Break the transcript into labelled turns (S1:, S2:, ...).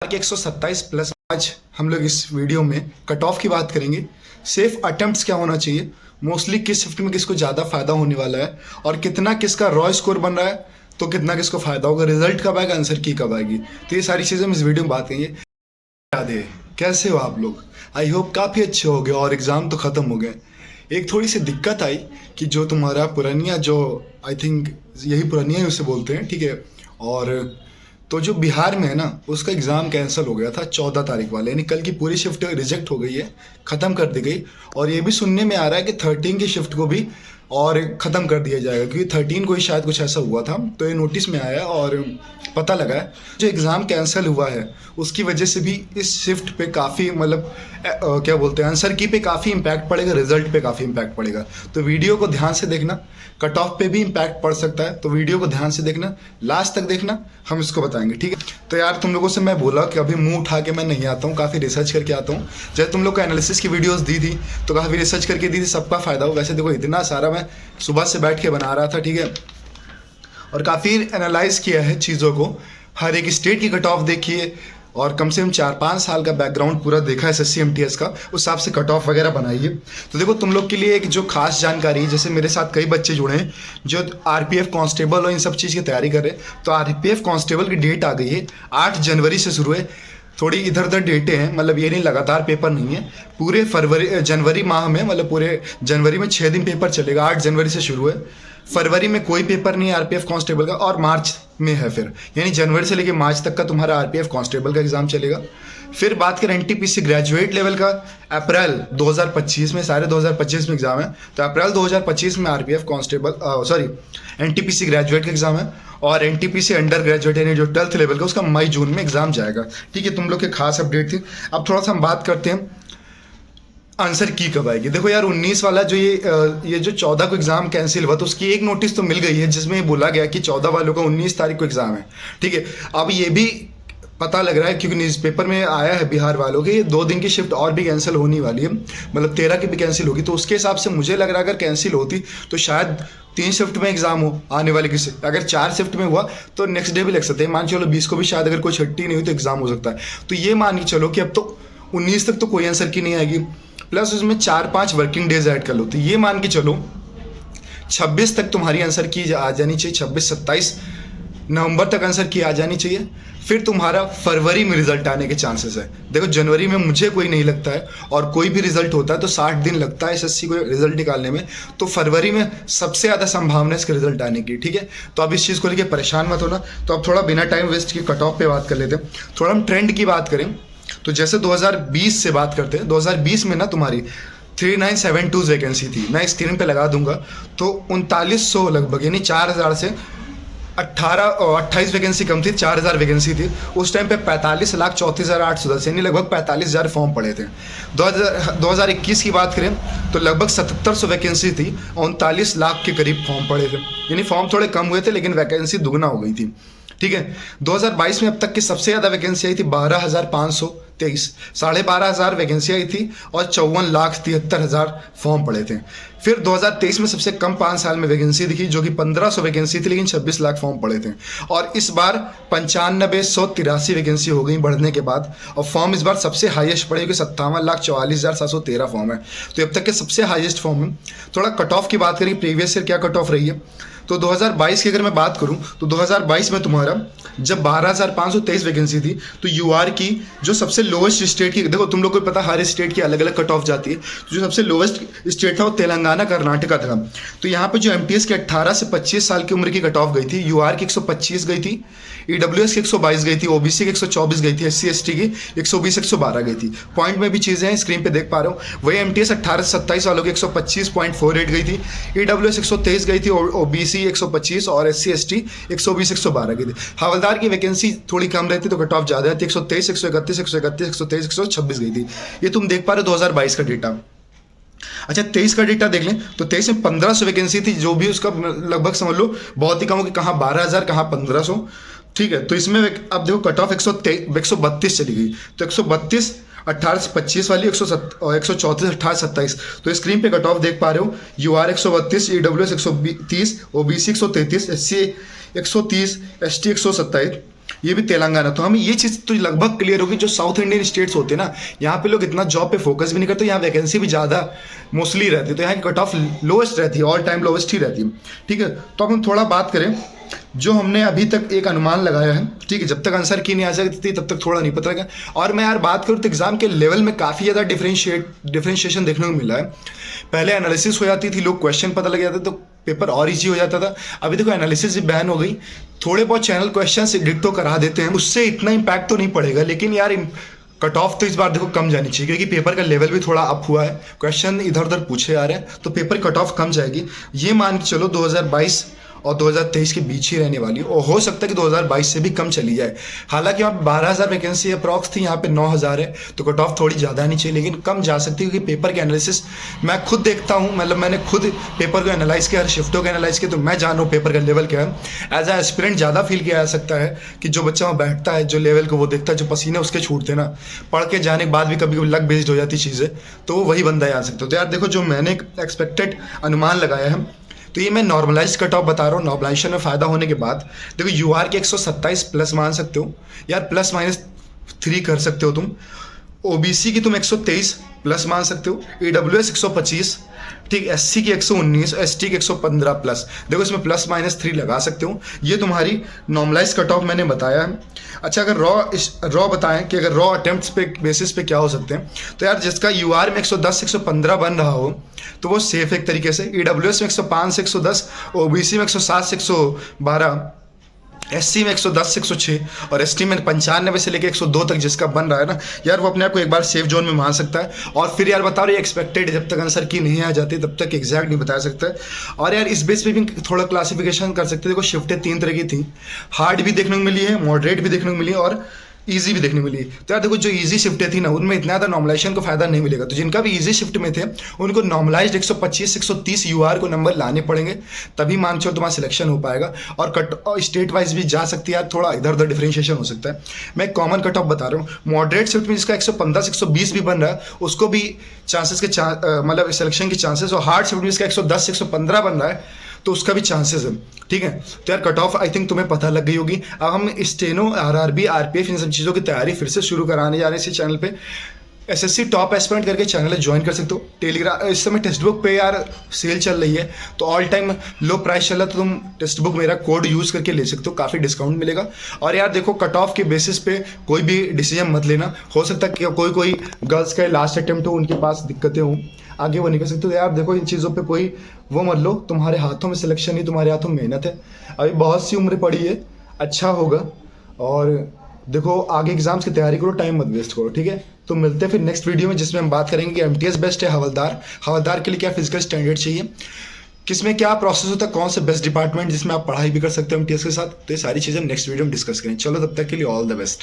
S1: के 127 प्लस। आज हम लोग इस वीडियो में कट ऑफ की बात करेंगे। सेफ अटेम्प्ट्स क्या होना चाहिए, मोस्टली किस शिफ्ट में किसको ज़्यादा फायदा होने वाला है और कितना किसका रॉ स्कोर बन रहा है, तो कितना किसको फायदा होगा, रिजल्ट कब आएगा, आंसर की कब आएगी। तो ये सारी चीज़ें हम इस वीडियो में बात करेंगे। याद है, कैसे हो आप लोग? आई होप काफ़ी अच्छे हो गए और एग्ज़ाम तो ख़त्म हो गए। एक थोड़ी सी दिक्कत आई कि जो तुम्हारा पुरानिया, जो आई थिंक यही पुरानिया ही उसे बोलते हैं, ठीक है, और तो जो बिहार में है ना, उसका एग्ज़ाम कैंसिल हो गया था 14 तारीख वाले, यानी कल की पूरी शिफ्ट रिजेक्ट हो गई है, ख़त्म कर दी गई। और ये भी सुनने में आ रहा है कि 13 की शिफ्ट को भी और ख़त्म कर दिया जाएगा, क्योंकि 13 को ही शायद कुछ ऐसा हुआ था। तो ये नोटिस में आया और पता लगा है जो एग्ज़ाम कैंसिल हुआ है उसकी वजह से भी इस शिफ्ट पे काफ़ी मतलब क्या बोलते हैं, आंसर की पे काफ़ी इम्पैक्ट पड़ेगा, रिजल्ट पे काफ़ी इम्पैक्ट पड़ेगा। तो वीडियो को ध्यान से देखना, कट ऑफ पे भी इम्पैक्ट पड़ सकता है, तो वीडियो को ध्यान से देखना, लास्ट तक देखना, हम इसको बताएंगे, ठीक है। तो यार तुम लोगों से मैं बोला कि अभी मुंह उठा के मैं नहीं आता हूँ, काफ़ी रिसर्च करके आता हूँ। जैसे तुम लोग को एनालिसिस की वीडियोस दी थी तो काफ़ी रिसर्च करके दी थी, सबका फ़ायदा हो। वैसे देखो इतना सारा मैं सुबह से बैठ के बना रहा था, ठीक है, और काफ़ी एनालाइज किया है चीज़ों को, हर एक स्टेट की कट ऑफ देखिए और कम से कम 4-5 साल का बैकग्राउंड पूरा देखा है SSC MTS का, उस हिसाब से कट ऑफ वगैरह बनाइए। तो देखो तुम लोग के लिए एक जो खास जानकारी है, जैसे मेरे साथ कई बच्चे जुड़े हैं जो RPF कांस्टेबल और इन सब चीज़ की तैयारी कर रहे हैं। तो RPF कांस्टेबल की डेट आ गई है, 8 जनवरी से शुरू है। थोड़ी इधर उधर डेटें हैं, मतलब ये नहीं लगातार पेपर नहीं है, पूरे जनवरी माह में, मतलब पूरे जनवरी में 6 दिन पेपर चलेगा। 8 जनवरी से शुरू है, फरवरी में कोई पेपर नहीं है RPF कांस्टेबल का, और मार्च में है फिर, यानी जनवरी से लेकर मार्च तक का तुम्हारा RPF कांस्टेबल का एग्जाम चलेगा। फिर बात करें NTPC ग्रेजुएट लेवल का, अप्रैल 2025 में, सारे 2025 में एग्जाम है, तो अप्रैल 2025 में RPF कांस्टेबल NTPC ग्रेजुएट का एग्जाम है। और NTPC अंडर ग्रेजुएट यानी जो 12th लेवल का, उसका मई जून में एग्जाम जाएगा, ठीक है। तुम लोग के खास अपडेट थी। अब थोड़ा सा हम बात करते हैं आंसर की कब आएगी। देखो यार 19 वाला जो ये जो 14 को एग्जाम कैंसिल हुआ, तो उसकी एक नोटिस तो मिल गई है जिसमें ये बोला गया कि 14 वालों का 19 तारीख को एग्जाम है, ठीक है। अब ये भी पता लग रहा है, क्योंकि न्यूज़पेपर में आया है बिहार वालों के, 2 दिन की शिफ्ट और भी कैंसिल होने वाली है, मतलब 13 की भी कैंसिल होगी। तो उसके हिसाब से मुझे लग रहा है अगर कैंसिल होती तो शायद 3 शिफ्ट में एग्जाम हो आने वाले किसी, अगर 4 शिफ्ट में हुआ तो नेक्स्ट डे भी लग सकते हैं। मान चलो 20 को भी शायद अगर कोई छुट्टी नहीं हुई तो एग्जाम हो सकता है। तो ये मान के चलो कि अब तो 19 तक तो कोई आंसर की नहीं आएगी, प्लस उसमें 4-5 वर्किंग डेज ऐड कर लो, तो ये मान के चलो 26 तक तुम्हारी आंसर की आ जानी चाहिए, 26-27 नवंबर तक आंसर की आ जानी चाहिए। फिर तुम्हारा फरवरी में रिजल्ट आने के चांसेस है। देखो जनवरी में मुझे कोई नहीं लगता है, और कोई भी रिजल्ट होता है तो 60 दिन लगता है SSC को रिजल्ट निकालने में, तो फरवरी में सबसे ज़्यादा संभावना है इसके रिजल्ट आने की, ठीक है। तो अब इस चीज़ को लेकर परेशान मत होना। तो अब थोड़ा बिना टाइम वेस्ट के कट ऑफ पे बात कर लेते हैं। थोड़ा हम ट्रेंड की बात करें तो जैसे 2020 से बात करते हैं, 2020 में ना तुम्हारी 3972 वैकेंसी थी, मैं स्क्रीन पे लगा दूंगा, तो 3900 लगभग, यानी 4000 से 28 वैकेंसी कम थी, 4000 वैकेंसी थी। उस टाइम पे 45,34,810 यानी लगभग 45,000 फॉर्म पड़े थे। 2021 की बात करें तो लगभग 7700 वैकेंसी थी, 39 लाख के करीब फॉर्म पड़े थे, यानी फॉर्म थोड़े कम हुए थे लेकिन वैकेंसी दुगना हो गई थी, ठीक है। 2022 में अब तक की सबसे ज़्यादा वैकेंसी आई थी 12,523, 12,500 वैकेंसी आई थी और 54,73,000 फॉर्म पड़े थे। फिर 2023 में सबसे कम 5 साल में वैकेंसी दिखी, जो कि 1500 वैकेंसी थी लेकिन 26 लाख फॉर्म पड़े थे। और इस बार 95,183 वैकेंसी हो गई बढ़ने के बाद, और फॉर्म इस बार सबसे हाईएस्ट पड़े, क्योंकि 57,44,713 फॉर्म है, तो अब तक के सबसे हाईएस्ट फॉर्म है। थोड़ा कट ऑफ की बात करें, प्रीवियस ईयर क्या कट ऑफ रही है, तो 2022 की अगर मैं बात करूं तो 2022 में तुम्हारा जब 12,523 वैकेंसी थी, तो UR की जो सबसे लोवेस्ट स्टेट की, देखो तुम लोग को पता हर स्टेट की अलग अलग कट ऑफ जाती है, तो जो सबसे लोवेस्ट स्टेट था वो तेलंगाना कर्नाटका था। तो यहाँ पे जो MTS की 18 से 25 साल की उम्र की कट ऑफ गई थी, UR की 125 गई थी, EWS की 122 गई थी, OBC की 124 गई थी, SC ST की 120-112 गई थी। पॉइंट में भी चीज़ें हैं, स्क्रीन पे देख पा रहे हो। वही MTS 18 से 27 वालों की 125.48 गई थी, EWS 123 गई थी, OBC 125 और SC ST 120-112 गई थी। हवलदार की वैकेंसी थोड़ी कम रहती तो कट ऑफ ज़्यादा रहती, 123, 131, 131, 123, 126 गई थी। ये तुम देख पा रहे हो 2022 का डेटा। अच्छा 23 का डेटा देख लें तो 23 में 1500 वैकेंसी थी, जो भी उसका लगभग समझ लो बहुत ही कम हो कि कहाँ 12,000 कहाँ 1500, ठीक है। तो इसमें अब देखो कट ऑफ 132 चली गई, तो 132 18 से 25 वाली 134 18 27, तो स्क्रीन पे कट ऑफ देख पा रहे हो। UR 132, EWS 130, OBC 133, SC 130, ST 127, ये भी तेलंगाना। तो हमें ये चीज़ तो लगभग क्लियर होगी, जो साउथ इंडियन स्टेट्स होते हैं ना, यहाँ पे लोग इतना जॉब पे फोकस भी नहीं करते, यहाँ वैकेंसी भी ज़्यादा मोस्टली रहती है, तो यहाँ की कट ऑफ लोएस्ट रहती है, ऑल टाइम लोएस्ट ही रहती है। ठीक है, तो अब हम थोड़ा बात करें जो हमने अभी तक एक अनुमान लगाया है। ठीक है, जब तक आंसर की नहीं आ सकती थी तब तक थोड़ा नहीं पता लगा। और मैं यार बात करूँ तो एग्जाम के लेवल में काफ़ी ज़्यादा डिफ्रेंशिएशन देखने को मिला है। पहले एनालिसिस हो जाती थी, लोग क्वेश्चन पता लग जाते तो पेपर और इजी हो जाता था। अभी देखो एनालिसिस भी बैन हो गई, थोड़े बहुत चैनल क्वेश्चन एडिट तो करा देते हैं, उससे इतना इम्पैक्ट तो नहीं पड़ेगा, लेकिन यार कट ऑफ तो इस बार देखो कम जानी चाहिए, क्योंकि पेपर का लेवल भी थोड़ा अप हुआ है, क्वेश्चन इधर उधर पूछे आ रहे हैं, तो पेपर कट ऑफ कम जाएगी। ये मान के चलो 2022 और 2023 के बीच ही रहने वाली है, और हो सकता है कि 2022 से भी कम चली जाए। हालांकि वहाँ पे 12,000 वैकेंसी अप्रॉक्स थी, यहाँ पे 9,000 है, तो कट ऑफ थोड़ी ज़्यादा नहीं चाहिए, लेकिन कम जा सकती है, क्योंकि पेपर के एनालिसिस मैं खुद देखता हूँ, मतलब मैंने खुद पेपर को एनालाइज किया, हर शिफ्टों को एनालाइज किया, तो मैं जान रहा हूँ पेपर का लेवल क्या है। एज ए एस्पिरेंट ज़्यादा फील किया जा सकता है कि जो बच्चा वहाँ बैठता है, जो लेवल को वो देखता है, जो पसीने उसके छूटते ना, पढ़ के जाने के बाद भी कभी कभी लक बेस्ड हो जाती चीज़ें, तो वो वही बंदा आ सकता है। तो यार देखो, जो मैंने एक्सपेक्टेड अनुमान लगाया है, तो ये मैं नॉर्मलाइज कट ऑफ बता रहा हूँ। नॉर्मलाइजेशन में फ़ायदा होने के बाद देखो यूआर के 127 प्लस मान सकते हो यार, प्लस माइनस 3 कर सकते हो तुम। ओबीसी की तुम 123 प्लस मान सकते हो, ईडब्ल्यूएस 125, ठीक, एससी की 119, एसटी की 115 प्लस। देखो इसमें प्लस माइनस 3 लगा सकते हो। ये तुम्हारी नॉर्मलाइज कट ऑफ मैंने बताया है। अच्छा, अगर रॉ बताएं कि अगर रॉ अटेम्प्ट्स पे बेसिस पे क्या हो सकते हैं, तो यार जिसका यूआर में 110 115 बन रहा हो तो वो सेफ एक तरीके से, ईडब्ल्यूएस में 105 से 110, ओबीसी में 107 से 112, एससी में 110 से 106 और एसटी में 95 से लेकर 102 तक जिसका बन रहा है ना यार, वो अपने आप को एक बार सेफ जोन में मान सकता है। और फिर यार बता रहे एक्सपेक्टेड, जब तक आंसर की नहीं आ जाती तब तक एग्जैक्ट नहीं बता सकता है। और यार इस बेस पे भी थोड़ा क्लासिफिकेशन कर सकते हैं। देखो शिफ्टें 3 तरह की थी, हार्ड भी देखने को मिली है, मॉडरेट भी देखने को मिली है और ईजी भी देखने को मिली। तो यार देखो जो ईजी शिफ्टें थी ना, उनमें इतना ज़्यादा नॉर्मलाइजेशन को फायदा नहीं मिलेगा, तो जिनका भी ईजी शिफ्ट में थे उनको नॉर्मलाइज्ड 125 130 यूआर को नंबर लाने पड़ेंगे, तभी मान चलो तुम्हारा सिलेक्शन हो पाएगा। और कट स्टेट वाइज भी जा सकती है यार, थोड़ा इधर उधर डिफरेंशिएशन हो सकता है। मैं कॉमन कट ऑफ बता रहा हूँ। मॉडरेट शिफ्ट में जिसका 115 से 120 भी बन रहा है उसको भी चांसेस के मतलब सिलेक्शन के चांसेस, और हार्ड शिफ्ट में जिसका 110 से 115 बन रहा है तो उसका भी चांसेस है। ठीक है, तो यार कट ऑफ आई थिंक तुम्हें पता लग गई होगी। अब हम स्टेनो, आरआरबी, आरपीएफ, इन सब चीज़ों की तैयारी फिर से शुरू कराने जा रहे हैं इसी चैनल पे। एसएससी टॉप एस्पिरेंट करके चैनल है, ज्वाइन कर सकते हो। टेलीग्राम इस समय टेक्स्ट बुक पे यार सेल चल रही है, तो ऑल टाइम लो प्राइस चल रहा है, तो तुम टेक्स्ट बुक मेरा कोड यूज़ करके ले सकते हो, काफ़ी डिस्काउंट मिलेगा। और यार देखो कट ऑफ के बेसिस पे कोई भी डिसीजन मत लेना, हो सकता है कि कोई गर्ल्स का लास्ट अटेम्प्ट हो, उनके पास दिक्कतें हों, आगे वो नहीं कर सकते। तो यार देखो इन चीज़ों पे कोई वो मत लो, तुम्हारे हाथों में सिलेक्शन नहीं, तुम्हारे हाथों में मेहनत है। अभी बहुत सी उम्र पड़ी है, अच्छा होगा। और देखो आगे एग्जाम्स की तैयारी करो, टाइम मत वेस्ट करो। ठीक है, तो मिलते हैं फिर नेक्स्ट वीडियो में, जिसमें हम बात करेंगे कि एमटीएस बेस्ट है हवलदार के लिए क्या फिजिकल स्टैंडर्ड चाहिए, किसमें क्या प्रोसेस होता है, कौन से बेस्ट डिपार्टमेंट जिसमें आप पढ़ाई भी कर सकते हो एमटीएस के साथ। तो ये सारी चीज़ें नेक्स्ट वीडियो में डिस्कस करें। चलो तब तक के लिए ऑल द बेस्ट।